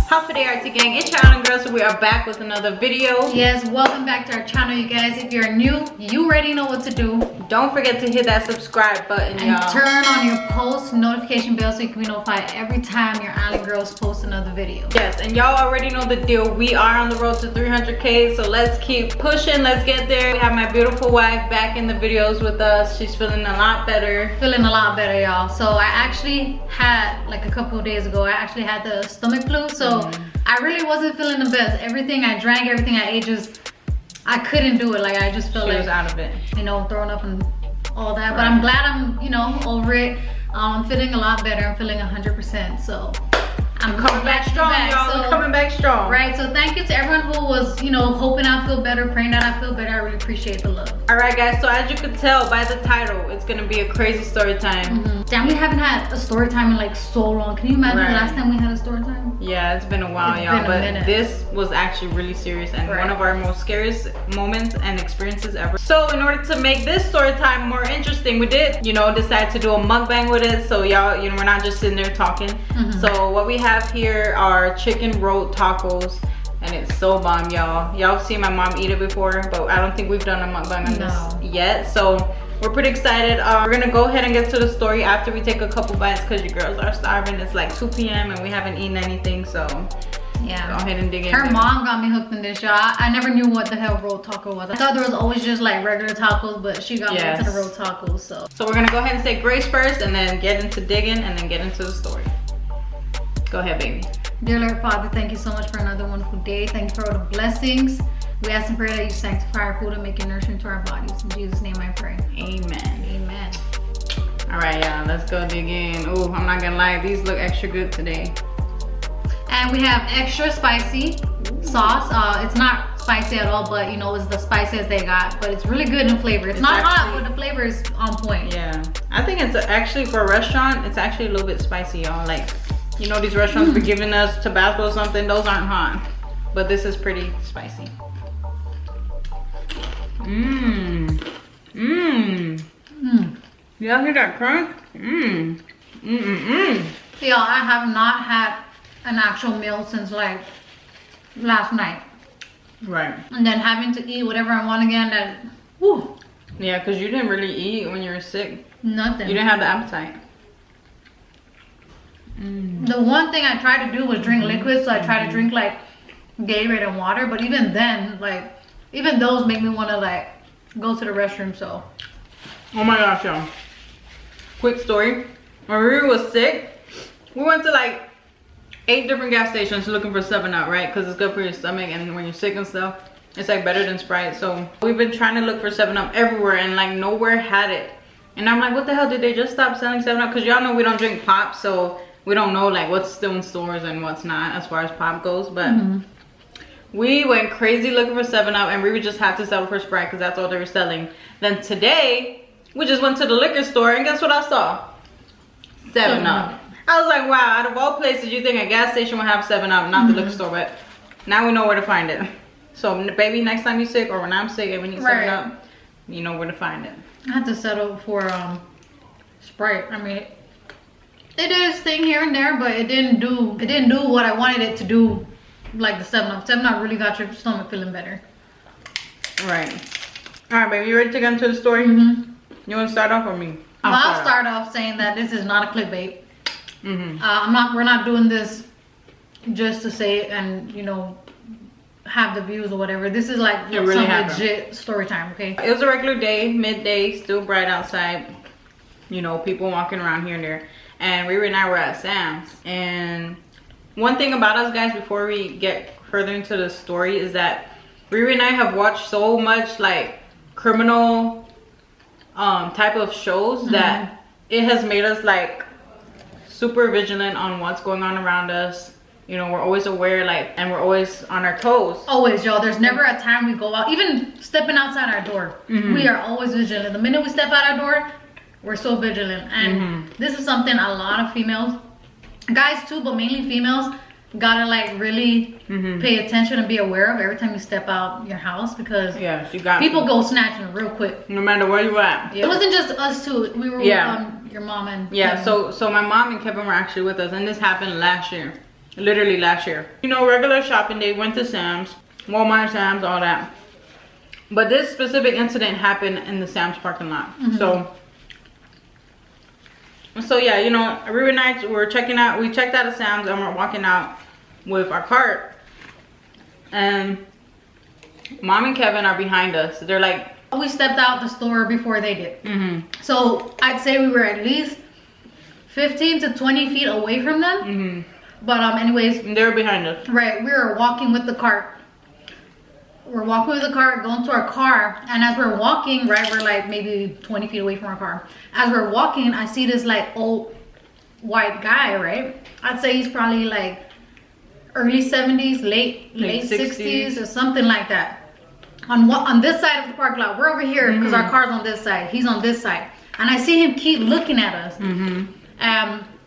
How's the day, RT gang? It's your Island Girl, so we are back with another video. Yes, welcome back to our channel, you guys. If you're new, you already know what to do. Don't forget to hit that subscribe button, and y'all. Turn on your post notification bell so you can be notified every time your Island Girls post another video. Yes, and y'all already know the deal. We are on the road to 300K, so let's keep pushing. Let's get there. We have my beautiful wife back in the videos with us. She's feeling a lot better. Feeling a lot better, y'all. So I actually had, like a couple of days ago, I actually had the stomach flu. So I really wasn't feeling the best. Everything I drank, everything I ate, just I couldn't do it. Like I just felt like was out of it, you know, throwing up and all that. But I'm glad I'm, you know, over it. I'm feeling a lot better. I'm feeling 100%. So I'm coming back strong, y'all. So, we're coming back strong. Right. So thank you to everyone who was, you know, hoping I feel better, praying that I feel better. I really appreciate the love. All right, guys. So as you could tell by the title, it's gonna be a crazy story time. Damn, we haven't had a story time in like so long. Can you imagine the last time we had a story time? Yeah, it's been a while, y'all. But this was actually really serious and one of our most scariest moments and experiences ever. So in order to make this story time more interesting, we did, you know, decide to do a mukbang with it. So y'all, you know, we're not just sitting there talking. So what we have here are chicken rolled tacos. And it's so bomb, y'all. Y'all seen my mom eat it before, but I don't think we've done a mukbang on this yet. So we're pretty excited. We're gonna go ahead and get to the story after we take a couple bites because you girls are starving. It's like 2 p.m. and we haven't eaten anything, so yeah, go ahead and dig in. Her mom got me hooked in this, y'all. I never knew what the hell rolled taco was. I thought there was always just like regular tacos, but she got me into the rolled tacos. So we're gonna go ahead and say grace first and then get into digging and then get into the story. Go ahead, baby. Dear Lord Father, thank you so much for another wonderful day. Thank you for all the blessings. We ask and pray that you sanctify our food and make it nourishment to our bodies. In Jesus' name I pray. Amen. Amen. All right, y'all, let's go dig in. Oh, I'm not gonna lie, these look extra good today. And we have extra spicy sauce. It's not spicy at all, but you know, it's the spiciest they got. But it's really good in flavor. It's not hot, but the flavor is on point. Yeah, I think it's actually, for a restaurant, it's actually a little bit spicy, y'all. Like, you know, these restaurants be giving us Tabasco or something, those aren't hot. But this is pretty spicy. Y'all hear that crunch? Y'all, I have not had an actual meal since like last night. Right. And then having to eat whatever I want again, that, whew. Yeah, because you didn't really eat when you were sick. Nothing. You didn't have the appetite. The one thing I tried to do was drink liquids, so I tried to drink like Gatorade and water, but even then, like, even those make me want to like go to the restroom. So oh my gosh, y'all, quick story. When RiRi was sick, we went to like 8 different gas stations looking for 7-Up, right? Because it's good for your stomach, and when you're sick and stuff, it's like better than Sprite. So we've been trying to look for 7-Up everywhere and like nowhere had it. And I'm like, what the hell, did they just stop selling 7-Up? Because y'all know we don't drink pop, so we don't know like what's still in stores and what's not as far as pop goes. But we went crazy looking for 7-Up, and we just had to settle for Sprite because that's all they were selling. Then today, we just went to the liquor store, and guess what I saw? 7-Up. I was like, wow, out of all places, you think a gas station would have 7-Up, not the liquor store, but now we know where to find it. So, baby, next time you're sick or when I'm sick and we need 7-Up, you know where to find it. I had to settle for Sprite. I mean, it did its thing here and there, but it didn't do what I wanted it to do, like the 7-Up. 7-Up really got your stomach feeling better. Right. All right, baby, you ready to get into the story? You want to start off or me? I'll start off saying that this is not a clickbait. We're not doing this just to say it and, you know, have the views or whatever. This is like some legit story time, okay? It was a regular day, midday, still bright outside. You know, people walking around here and there. And RiRi and I were at Sam's. And one thing about us, guys, before we get further into the story, is that RiRi and I have watched so much like criminal type of shows that it has made us like super vigilant on what's going on around us. You know, we're always aware, like, and we're always on our toes. Always, y'all. There's never a time we go out, even stepping outside our door. We are always vigilant. The minute we step out our door, we're so vigilant. And this is something a lot of females, guys too, but mainly females, gotta like really pay attention and be aware of every time you step out your house, because people go snatching real quick. No matter where you at. It wasn't just us two. We were with your mom and Kevin. So my mom and Kevin were actually with us, and this happened last year. literally last year. You know, regular shopping day, went to Sam's, Walmart, Sam's, all that. But this specific incident happened in the Sam's parking lot. So yeah, you know, RiRi and I were checking out, we checked out of Sam's and we're walking out with our cart. And Mom and Kevin are behind us. They're like, we stepped out the store before they did. So I'd say we were at least 15 to 20 feet away from them. But anyways, they were behind us. Right, we were walking with the cart. We're walking with the cart, going to our car, and as we're walking, right, we're like maybe 20 feet away from our car. As we're walking, I see this like old white guy, right? I'd say he's probably like early 70s, late 60s or something like that. On this side of the parking lot, we're over here because our car's on this side. He's on this side, and I see him keep looking at us.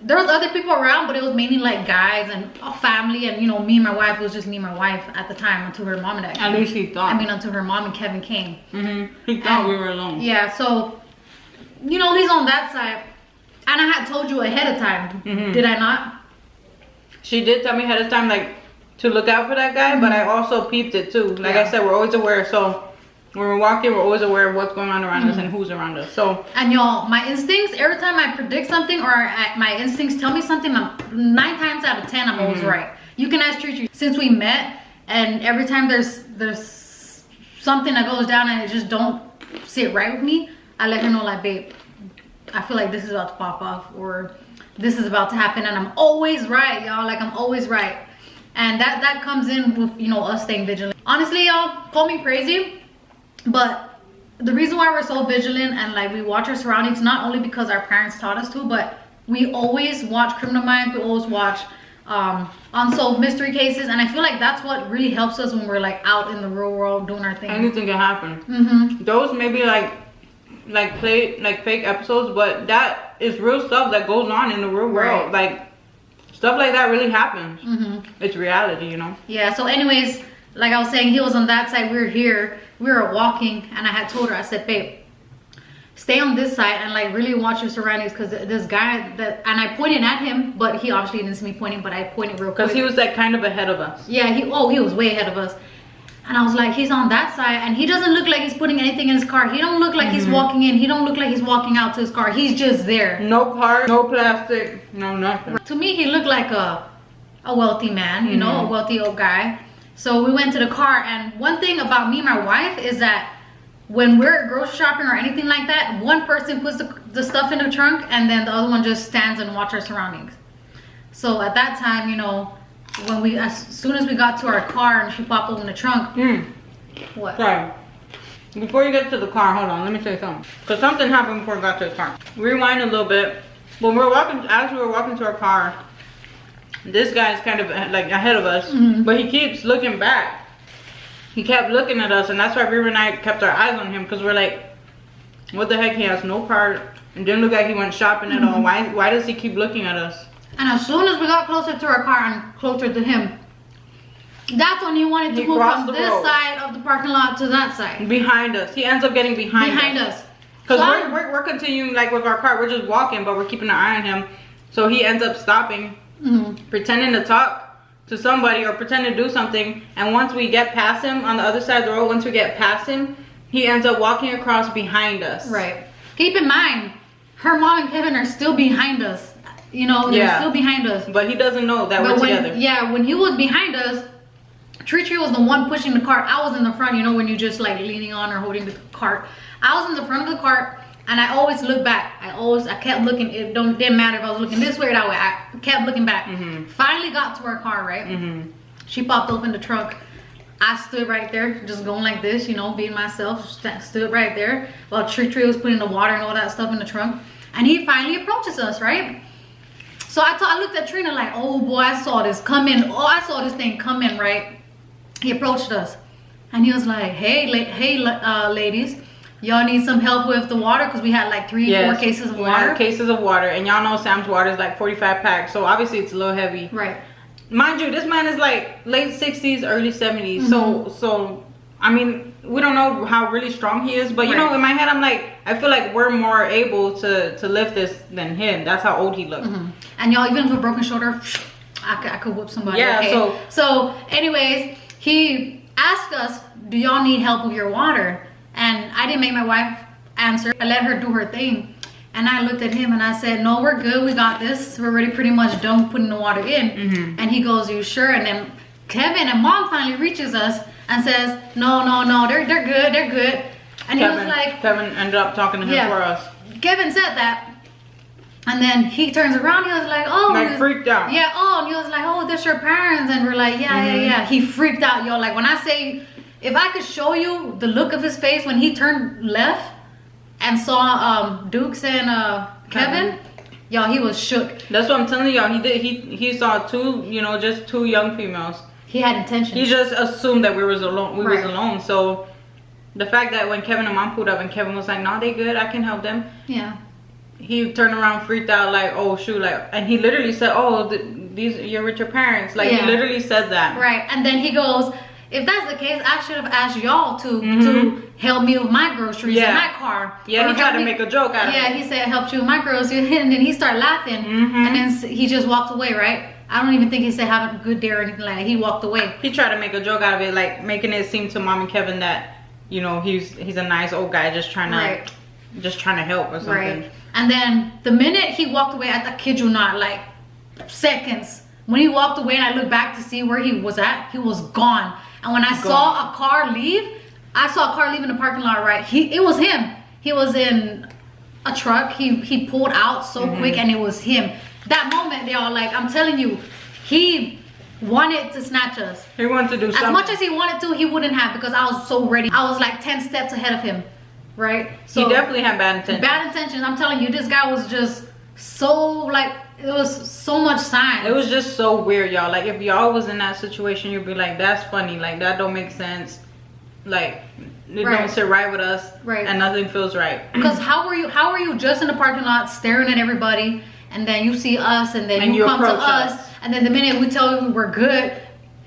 There was other people around, but it was mainly like guys and a family, and you know, me and my wife. It was just me and my wife at the time until her mom and dad came. At least he thought. I mean, until her mom and Kevin came. He thought we were alone. Yeah, so you know, he's on that side, and I had told you ahead of time. Did I not? She did tell me ahead of time, like, to look out for that guy, but I also peeped it too. Like I said, we're always aware. So when we're walking, we're always aware of what's going on around us and who's around us. So, and y'all, my instincts, every time I predict something or my instincts tell me something, 9 times out of 10 I'm always right. You can ask TriTri. Since we met, and every time there's something that goes down and it just don't sit right with me, I let her know, like, babe, I feel like this is about to pop off, or this is about to happen, and I'm always right, y'all. Like, I'm always right. And that comes in with, you know, us staying vigilant. Honestly, y'all, call me crazy, but the reason why we're so vigilant and like we watch our surroundings, not only because our parents taught us to, but we always watch Criminal Minds, we always watch unsolved mystery cases, and I feel like that's what really helps us when we're like out in the real world doing our thing. Anything can happen. Those maybe like fake episodes, but that is real stuff that goes on in the real world. Like, stuff like that really happens. It's reality, you know. Yeah, so anyways, like I was saying, he was on that side, we were here, we were walking, and I had told her, I said, babe, stay on this side and like really watch your surroundings, because this guy that, and I pointed at him, but he obviously didn't see me pointing, but I pointed real quick. Because he was like kind of ahead of us. Yeah, he was way ahead of us. And I was like, he's on that side, and he doesn't look like he's putting anything in his car. He don't look like he's walking in. He don't look like he's walking out to his car. He's just there. No car, no plastic, no nothing. To me, he looked like a wealthy man, you know, a wealthy old guy. So we went to the car, and one thing about me and my wife is that when we're grocery shopping or anything like that, one person puts the stuff in the trunk, and then the other one just stands and watches our surroundings. So at that time, you know, when as soon as we got to our car and she popped open the trunk. What? Sorry. Before you get to the car, hold on, let me tell you something. Because something happened before we got to the car. Rewind a little bit. When we were walking, as we were walking to our car, this guy's kind of like ahead of us, but he keeps looking back. He kept looking at us, and that's why RiRi and I kept our eyes on him, because we're like, what the heck, he has no car, and didn't look like he went shopping at all. Why does he keep looking at us? And as soon as we got closer to our car and closer to him, that's when he wanted to move from this side of the parking lot to that side. Behind us. He ends up getting behind us. Because we're continuing like with our car. We're just walking, but we're keeping an eye on him. So he ends up stopping, pretending to talk to somebody or pretend to do something. And once we get past him on the other side of the road, once we get past him, he ends up walking across behind us. Right. Keep in mind, her mom and Kevin are still behind us. You know, they're still behind us. But he doesn't know that we're together. Yeah, when he was behind us, TriTri was the one pushing the cart. I was in the front, you know, when you're just like leaning on or holding the cart. I was in the front of the cart, and I always look back. I kept looking. It didn't matter if I was looking this way or that way. I kept looking back. Finally got to our car, right? She popped open the trunk. I stood right there, just going like this, you know, being myself. Stood right there while TriTri was putting the water and all that stuff in the trunk. And he finally approaches us, right? So I looked at Trina like, oh boy, I saw this coming. Oh, I saw this thing coming, right? He approached us, and he was like, hey, ladies, y'all need some help with the water? Because we had like 4 cases of water. Cases of water, and y'all know Sam's water is like 45 packs, so obviously it's a little heavy. Right. Mind you, this man is like late 60s, early 70s. So I mean, we don't know how really strong he is, but you know, in my head, I'm like, I feel like we're more able to lift this than him. That's how old he looked. And y'all, even with a broken shoulder, I could whoop somebody. Yeah, okay? So anyways, he asked us, do y'all need help with your water? And I didn't make my wife answer. I let her do her thing. And I looked at him and I said, no, we're good. We got this. We're already pretty much done putting the water in. And he goes, you sure? And then Kevin and Mom finally reaches us and says, no, they're good, they're good. And Kevin, he was like, Kevin ended up talking to him for us. Kevin said that. And then he turns around, he was like, oh. Like freaked out. Yeah, oh, and he was like, oh, that's your parents. And we're like, yeah. He freaked out, yo. Like when I say, if I could show you the look of his face when he turned left and saw Dukes and Kevin, yo, he was shook. That's what I'm telling y'all. He saw two, you know, just two young females. He had intention. He just assumed that we was alone. We was alone. So the fact that when Kevin and Mom pulled up and Kevin was like, no, they good, I can help them. Yeah. He turned around, freaked out, like, oh shoot, like, and he literally said, oh, you're with your parents. Like, he literally said that. Right. And then he goes, if that's the case, I should have asked y'all to help me with my groceries in my car. Yeah, he tried to make a joke out of it. Yeah, he said, help you with my groceries. And then he started laughing. And then he just walked away, right? I don't even think he said have a good day or anything like that. He walked away. He tried to make a joke out of it, like making it seem to Mom and Kevin that, you know, he's a nice old guy just trying to help or something. Right. And then the minute he walked away, I kid you not, like seconds. When he walked away and I looked back to see where he was at, he was gone. And when I saw a car leave, I saw a car leaving the parking lot, right? It was him. He was in a truck. He pulled out so quick and it was him. That moment, y'all, like I'm telling you, he wanted to snatch us. He wanted to do something. As much as he wanted to, he wouldn't have because I was so ready. I was like 10 steps ahead of him. Right? So he definitely had bad intentions. Bad intentions. I'm telling you, this guy was just so like, it was so much sign. It was just so weird, y'all. Like if y'all was in that situation, you'd be like, that's funny. Like that don't make sense. Like it don't sit right with us. Right. And nothing feels right. Because how are you just in the parking lot staring at everybody and then you see us and then you come to us and then the minute we tell you we're good,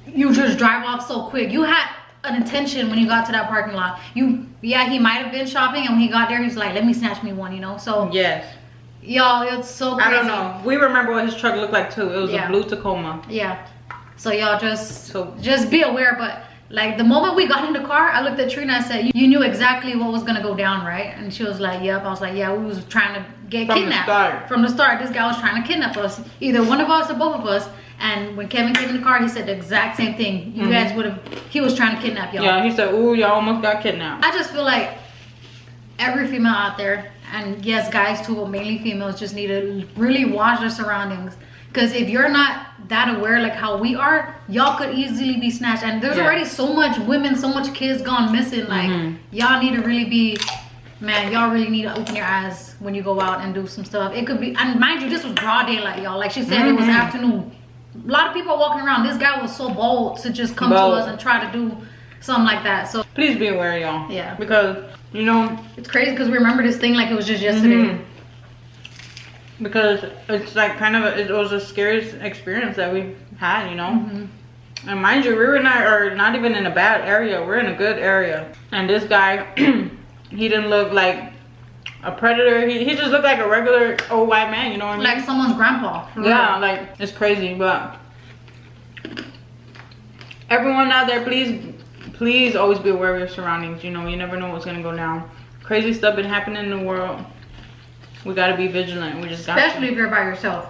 you just drive off so quick. You had an intention when you got to that parking lot. He might have been shopping and when he got there he's like, let me snatch me one, you know. So yes, y'all, it's so crazy. I don't know, we remember what his truck looked like too. It was a blue Tacoma. Yeah, so y'all just be aware. But like the moment we got in the car, I looked at Trina and I said, you knew exactly what was gonna go down, right? And she was like, yep. I was like, yeah, we was trying to get kidnapped from the start. This guy was trying to kidnap us, either one of us or both of us. And when Kevin came in the car, he said the exact same thing. You guys would have, he was trying to kidnap y'all. Yeah, he said, ooh, y'all almost got kidnapped. I just feel like every female out there, and yes, guys too, but mainly females, just need to really watch their surroundings. Because if you're not that aware like how we are, y'all could easily be snatched. And there's already so much women, so much kids gone missing. Like, y'all need to really be, man, y'all really need to open your eyes when you go out and do some stuff. It could be, and mind you, this was broad daylight, y'all. Like she said, it was afternoon. A lot of people are walking around. This guy was so bold to just come to us and try to do something like that. So please be aware, y'all. Yeah. Because, you know, it's crazy because we remember this thing like it was just yesterday. Because it's like kind of, it was the scariest experience that we had, you know. And mind you, RiRi and I are not even in a bad area. We're in a good area. And this guy, he didn't look like a predator. He just looked like a regular old white man, you know what I mean? Like someone's grandpa. Yeah, like it's crazy. But everyone out there, please always be aware of your surroundings. You know, you never know what's gonna go down. Crazy stuff been happening in the world. We gotta be vigilant. We just got especially if you're by yourself.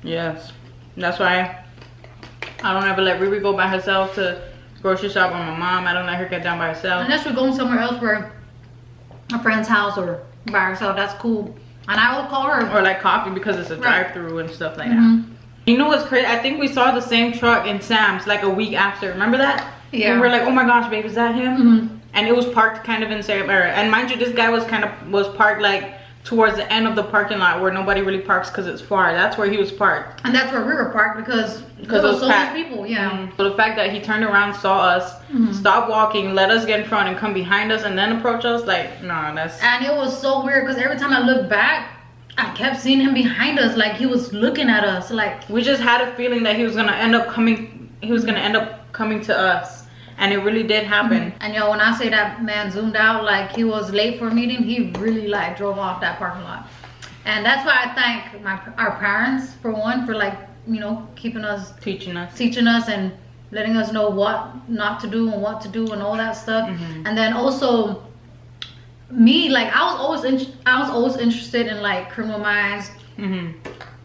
Yes, that's why I don't ever let RiRi go by herself to grocery shop with my mom. I don't let her get down by herself unless we're going somewhere else, where a friend's house or by herself. That's cool. And I will call her. Or like coffee because it's a drive-through and stuff like that. You know what's crazy? I think we saw the same truck in Sam's like a week after. Remember that? Yeah. And we're like, oh my gosh, babe, is that him? And it was parked kind of in the same area. And mind you, this guy was parked like towards the end of the parking lot where nobody really parks because it's far. That's where he was parked. And that's where we were parked because there was so many people. Yeah. So the fact that he turned around, saw us, stopped walking, let us get in front and come behind us and then approach us, like, nah, that's... And it was so weird because every time I looked back, I kept seeing him behind us, like he was looking at us. Like, we just had a feeling that he was gonna end up coming to us. And it really did happen. And yo, when I say that man zoomed out like he was late for a meeting, he really like drove off that parking lot. And that's why I thank our parents, for one, for like you know, keeping us, teaching us and letting us know what not to do and what to do and all that stuff. And then also me, like I was always interested in like criminal minds,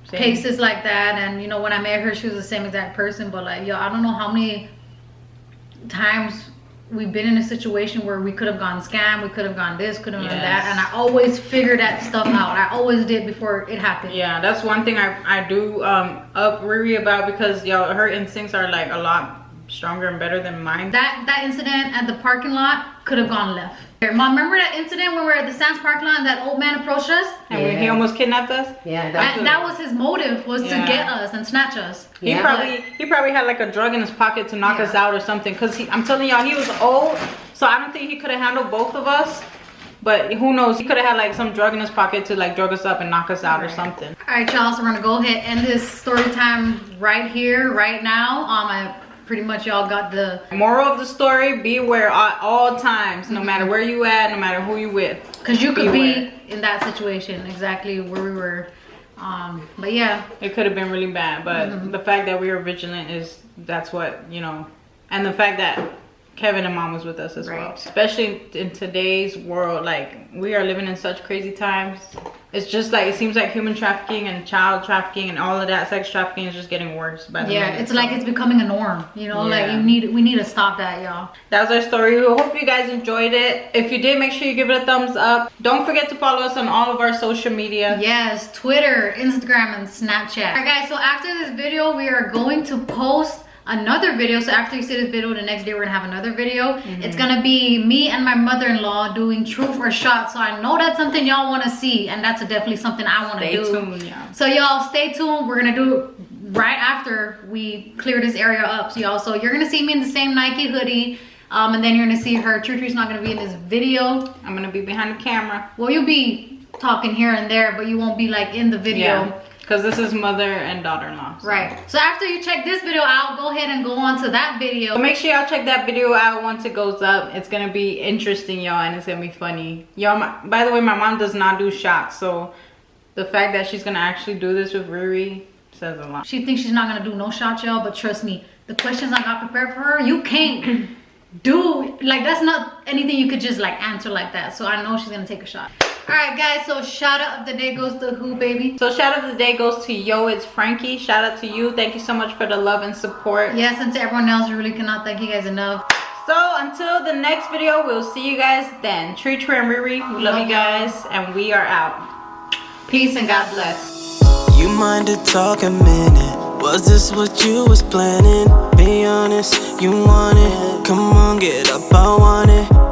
cases like that. And you know, when I met her, she was the same exact person. But like, yo, I don't know how many times we've been in a situation where we could have gone scam, we could have gone this, could have done that, and I always figured that stuff out. I always did before it happened. Yeah, that's one thing I do up RiRi about, because yo, her instincts are like a lot stronger and better than mine. That incident at the parking lot could have gone left. Mom, remember that incident when we were at the Sam's parking lot and that old man approached us? And he almost kidnapped us? Yeah, that was his motive, was to get us and snatch us. He probably had like a drug in his pocket to knock us out or something. Because I'm telling y'all, he was old. So I don't think he could have handled both of us. But who knows? He could have had like some drug in his pocket to like drug us up and knock us out or something. All right, y'all. So we're going to go ahead and end this story time right here, right now. Pretty much y'all got the moral of the story: be aware at all times, no matter where you at, no matter who you with, because you could be in that situation exactly where we were. But yeah, it could have been really bad, but the fact that we were vigilant that's what, you know. And the fact that Kevin and Mom was with us as well, especially in today's world. Like, we are living in such crazy times. It's just like, it seems like human trafficking and child trafficking and all of that, sex trafficking, is just getting worse by the minute. It's like it's becoming a norm, you know. Like we need to stop that, y'all. That was our story. We hope you guys enjoyed it. If you did, make sure you give it a thumbs up. Don't forget to follow us on all of our social media. Yes, Twitter, Instagram, and Snapchat. All right, guys, so after this video, we are going to post another video. So after you see this video, the next day we're gonna have another video. It's gonna be me and my mother-in-law doing truth or shot. So I know that's something y'all want to see, and that's definitely something I want to do. Stay tuned, yeah. So y'all stay tuned. We're gonna do it right after we clear this area up. So y'all, so you're gonna see me in the same Nike hoodie, and then you're gonna see her. TriTri's not gonna be in this video. I'm gonna be behind the camera. Well, you'll be talking here and there, but you won't be like in the video. Because this is mother and daughter-in-law. So. Right. So after you check this video out, go ahead and go on to that video. So make sure y'all check that video out once it goes up. It's going to be interesting, y'all, and it's going to be funny. Y'all, by the way, my mom does not do shots. So the fact that she's going to actually do this with RiRi says a lot. She thinks she's not going to do no shots, y'all. But trust me, the questions I got prepared for her, you can't do. Like, that's not anything you could just, like, answer like that. So I know she's going to take a shot. Alright guys, so shout out of the day goes to who, baby? So shout out of the day goes to Yo, it's Frankie. Shout out to you. Thank you so much for the love and support. Yes, and to everyone else, we really cannot thank you guys enough. So until the next video, we'll see you guys then. TriTri and RiRi, we love you guys, and we are out. Peace and God bless. You mind to talk a minute? Was this what you was planning? Be honest, you want it. Come on, get up, I want it.